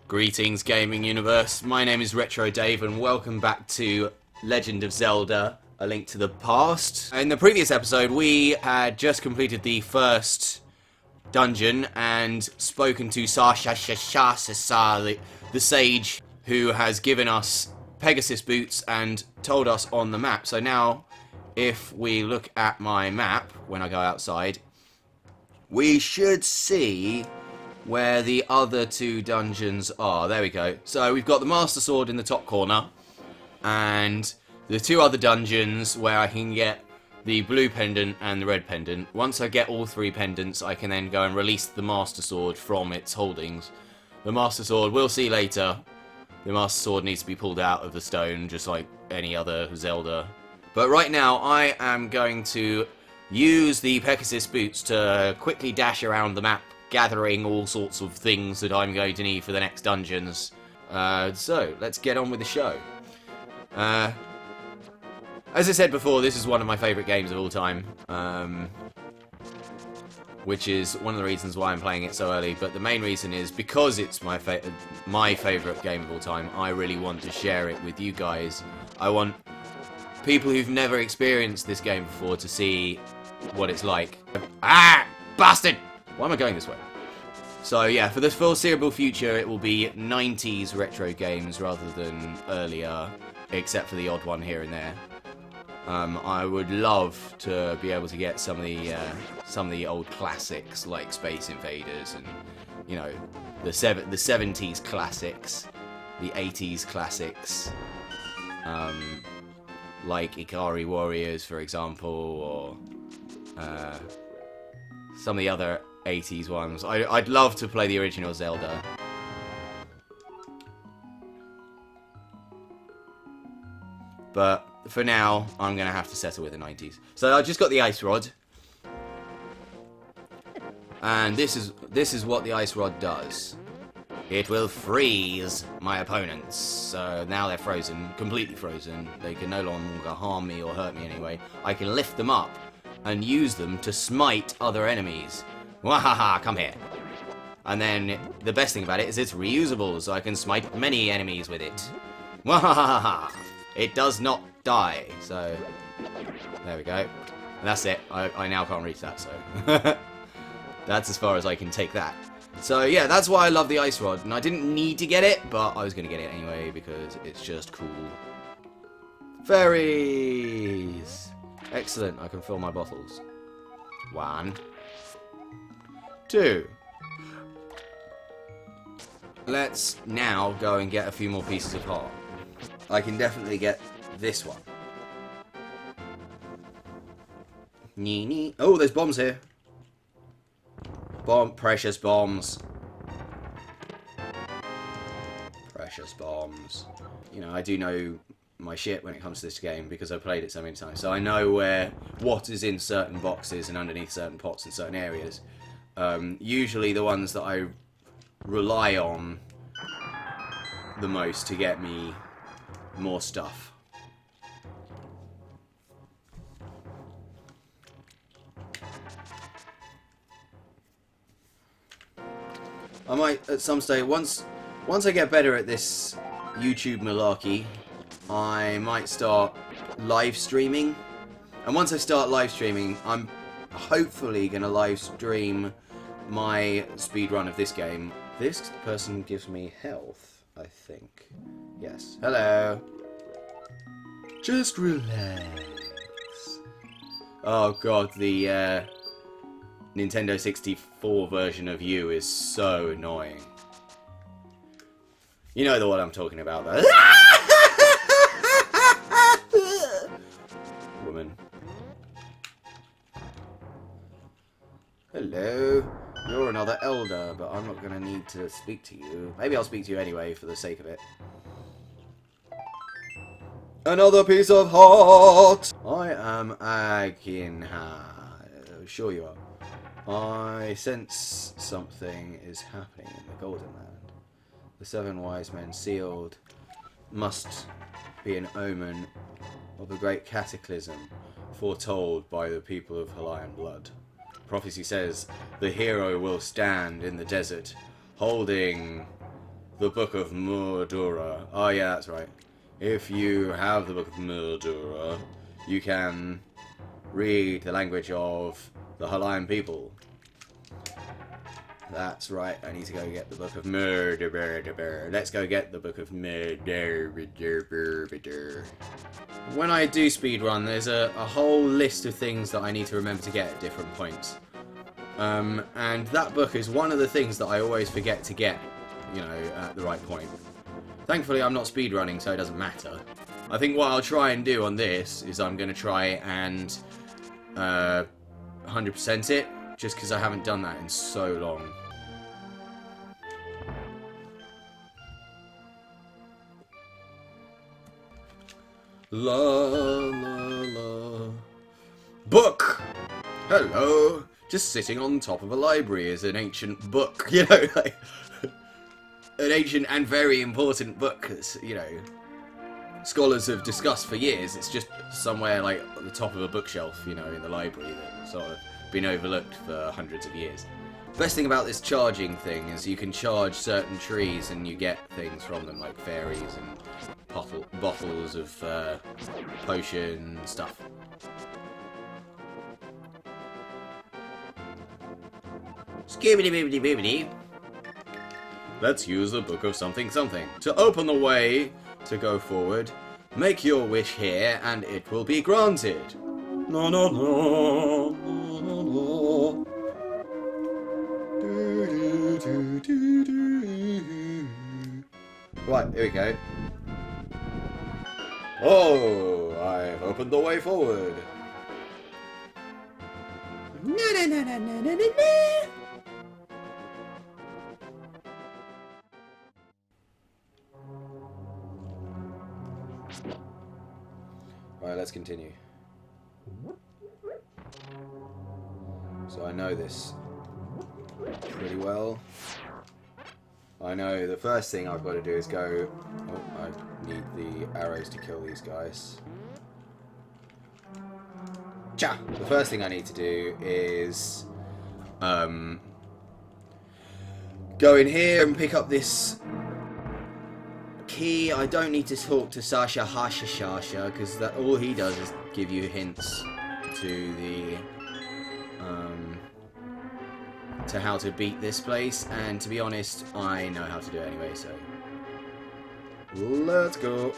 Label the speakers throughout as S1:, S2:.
S1: Greetings, gaming universe. My name is Retro Dave, and welcome back to Legend of Zelda: A Link to the Past. In the previous episode, we had just completed the first dungeon and spoken to the sage, who has given us Pegasus boots and told us on the map. So now, if we look at my map when I go outside, we should see where the other two dungeons are. There we go. So we've got the Master Sword in the top corner, and the two other dungeons where I can get the blue pendant and the red pendant. Once I get all three pendants, I can then go and release the Master Sword from its holdings. The Master Sword, we'll see later. The Master Sword needs to be pulled out of the stone, just like any other Zelda. But right now, I am going to use the Pegasus boots to quickly dash around the map, gathering all sorts of things that I'm going to need for the next dungeons. So, let's get on with the show. As I said before, this is one of my favourite games of all time. Which is one of the reasons why I'm playing it so early. But the main reason is because it's my favourite game of all time, I really want to share it with you guys. I want people who've never experienced this game before to see what it's like. Ah! Bastard! Why am I going this way? So yeah, for the foreseeable future, it will be 90s retro games rather than earlier, except for the odd one here and there. I would love to be able to get some of the old classics like Space Invaders and, you know, the 70s classics, the 80s classics, like Ikari Warriors, for example, or some of the other 80s ones. I'd love to play the original Zelda. But for now, I'm going to have to settle with the 90s. So I just got the ice rod. And this is what the ice rod does. It will freeze my opponents. So now they're frozen, completely frozen. They can no longer harm me or hurt me anyway. I can lift them up and use them to smite other enemies. Wahaha, come here. And then the best thing about it is it's reusable, so I can smite many enemies with it. Wahaha. It does not die, so there we go. And that's it. I now can't reach that, so that's as far as I can take that. So yeah, that's why I love the ice rod, and I didn't need to get it, but I was going to get it anyway because it's just cool. Fairies! Excellent, I can fill my bottles. 1, 2. Let's now go and get a few more pieces of heart. I can definitely get this one. Oh, there's bombs here. Precious bombs. Precious bombs. You know, I do know my shit when it comes to this game because I've played it so many times. So I know what is in certain boxes and underneath certain pots in certain areas. Usually the ones that I rely on the most to get me more stuff. I might at some stage, once I get better at this YouTube malarkey, I might start live streaming. And once I start live streaming, I'm hopefully going to live stream my speedrun of this game. This person gives me health, I think. Yes. Hello. Just relax. Oh god, the Nintendo 64 version of you is so annoying. You know the one I'm talking about, though. Woman. Hello. You're another elder, but I'm not going to need to speak to you. Maybe I'll speak to you anyway, for the sake of it. Another piece of heart! I am Aginha. Sure you are. I sense something is happening in the Golden Land. The 7 wise men sealed must be an omen of a great cataclysm foretold by the people of Hawaiian blood. Prophecy says the hero will stand in the desert holding the Book of Murdura. Oh yeah, that's right. If you have the Book of Murdura, you can read the language of the Hawaiian people. That's right, I need to go get the Book of Murder. Let's go get the Book of Murder. When I do speedrun, there's a whole list of things that I need to remember to get at different points. And that book is one of the things that I always forget to get, you know, at the right point. Thankfully, I'm not speedrunning, so it doesn't matter. I think what I'll try and do on this is I'm going to try and 100% it, just because I haven't done that in so long. La la la. Book! Hello! Just sitting on top of a library is an ancient book, you know, like an ancient and very important book that's, you know, scholars have discussed for years. It's just somewhere like at the top of a bookshelf, you know, in the library that's sort of been overlooked for hundreds of years. Best thing about this charging thing is you can charge certain trees and you get things from them, like fairies and bottles of potion stuff. Skibbity-bibbity-bibbity. Let's use the Book of Something Something to open the way to go forward. Make your wish here and it will be granted. No, no, no, no, no, no. Do, do, do, do, do. Right, here we go. Oh, I've opened the way forward. Na, na, na, na, na, na, na. Right, let's continue. So I know this pretty well. I know the first thing I've got to do is go... Oh, I need the arrows to kill these guys. Cha! The first thing I need to do is... go in here and pick up this... key. I don't need to talk to Sasha Hashashasha because that all he does is give you hints to the to how to beat this place, and to be honest, I know how to do it anyway, so let's go.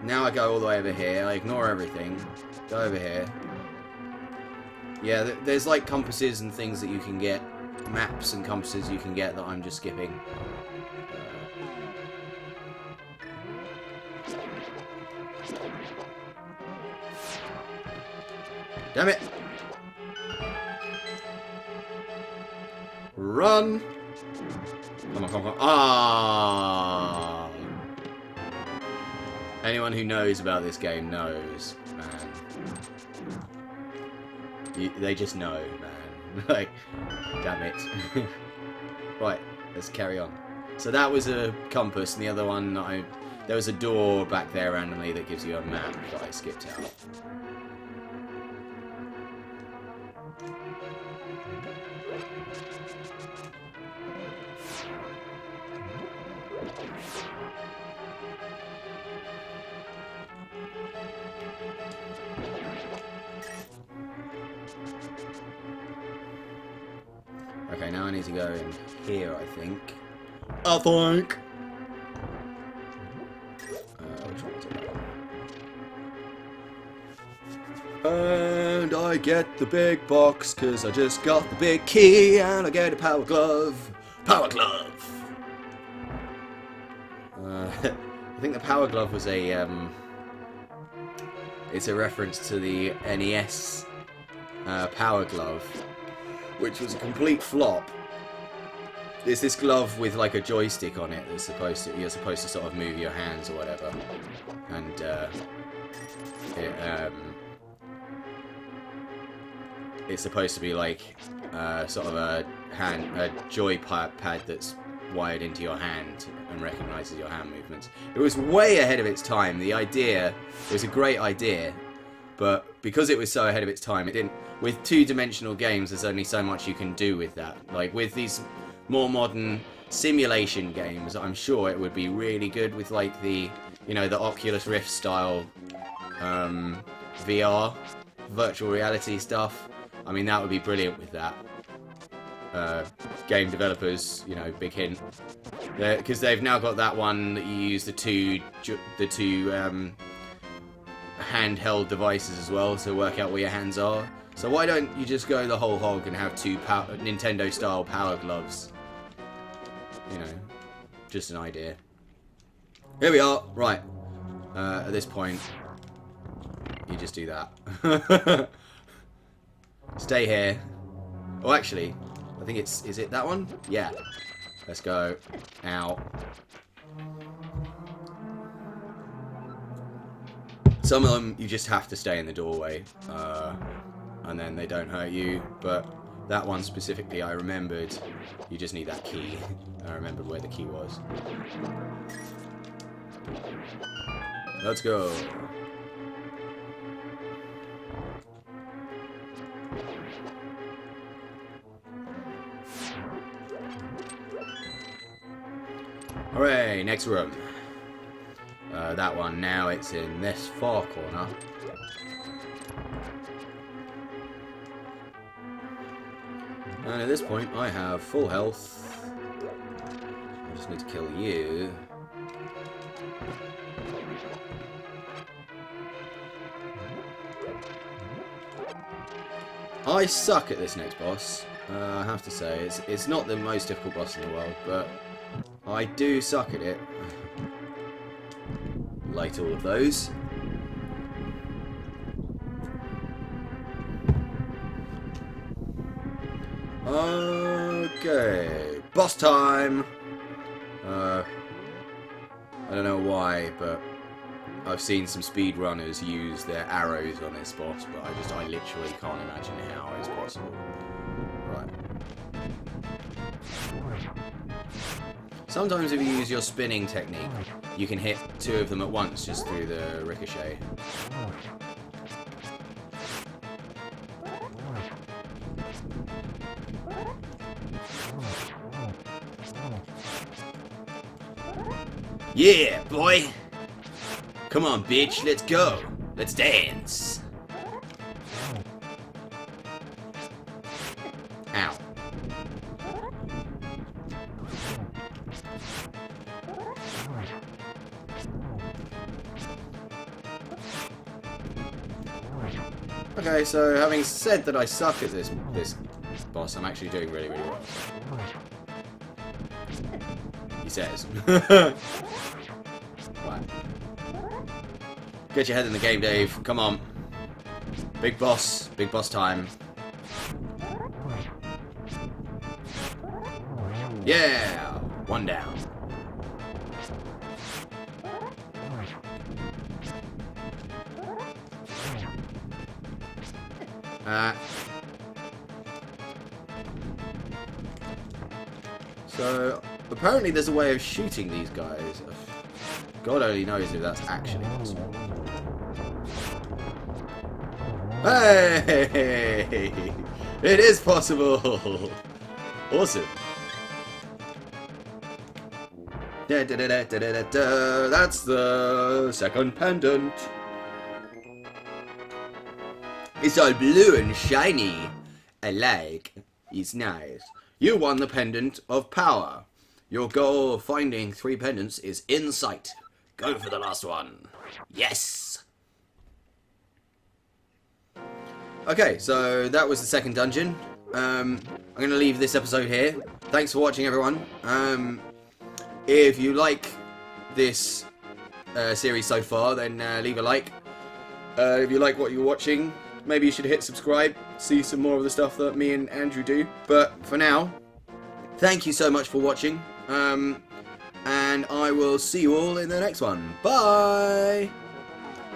S1: Now I go all the way over here. I ignore everything. Go over here. Yeah, there's like compasses and things that you can get, maps and compasses you can get that I'm just skipping. Damn it! Run! Come on, come on, come on. Ah! Anyone who knows about this game knows, man. They just know, man. Like, damn it. Right, let's carry on. So that was a compass, and the other one, there was a door back there randomly that gives you a map that I skipped out. Okay, now I need to go in here, I think. Which one is it? And I get the big box, because I just got the big key, and I get a power glove. Power glove! I think the power glove was a, it's a reference to the NES power glove, which was a complete flop. It's this glove with like a joystick on it that's you're supposed to sort of move your hands or whatever, and it's supposed to be like sort of a joy pad that's wired into your hand and recognizes your hand movements. It was way ahead of its time. The idea was a great idea, but because it was so ahead of its time, it didn't. With two-dimensional games, there's only so much you can do with that. Like with these more modern simulation games, I'm sure it would be really good with like the, you know, the Oculus Rift style VR, virtual reality stuff. I mean, that would be brilliant with that. Game developers, you know, big hint, because they've now got that one that you use the two handheld devices as well to work out where your hands are. So why don't you just go the whole hog and have two Nintendo style power gloves? You know, just an idea. Here we are. Right. At this point, you just do that. Stay here. Oh, actually, I think it's... Is it that one? Yeah. Let's go. Ow. Some of them, you just have to stay in the doorway. And then they don't hurt you. But that one specifically, I remembered. You just need that key. I remembered where the key was. Let's go. Hooray, next room. That one, now it's in this far corner. And at this point, I have full health. I just need to kill you. I suck at this next boss. I have to say, it's not the most difficult boss in the world, but I do suck at it. Like all of those. Okay, boss time. I don't know why, but I've seen some speedrunners use their arrows on this boss, but I literally can't imagine how it's possible. Right. Sometimes if you use your spinning technique, you can hit two of them at once just through the ricochet. Yeah, boy! Come on, bitch, let's go! Let's dance! Ow. Okay, so having said that I suck at this boss, I'm actually doing really, really well. He says. Right. Get your head in the game, Dave. Come on. Big boss time. Yeah! One down. So, apparently there's a way of shooting these guys. God only knows if that's actually possible. Hey! It is possible! Awesome. That's the second pendant. It's all blue and shiny. I like. It's nice. You won the pendant of power. Your goal of finding 3 pendants is in sight. Go for the last one. Yes! Okay, so that was the second dungeon. I'm going to leave this episode here. Thanks for watching, everyone. If you like this series so far, then leave a like. If you like what you're watching, maybe you should hit subscribe, see some more of the stuff that me and Andrew do. But for now, thank you so much for watching. And I will see you all in the next one. Bye!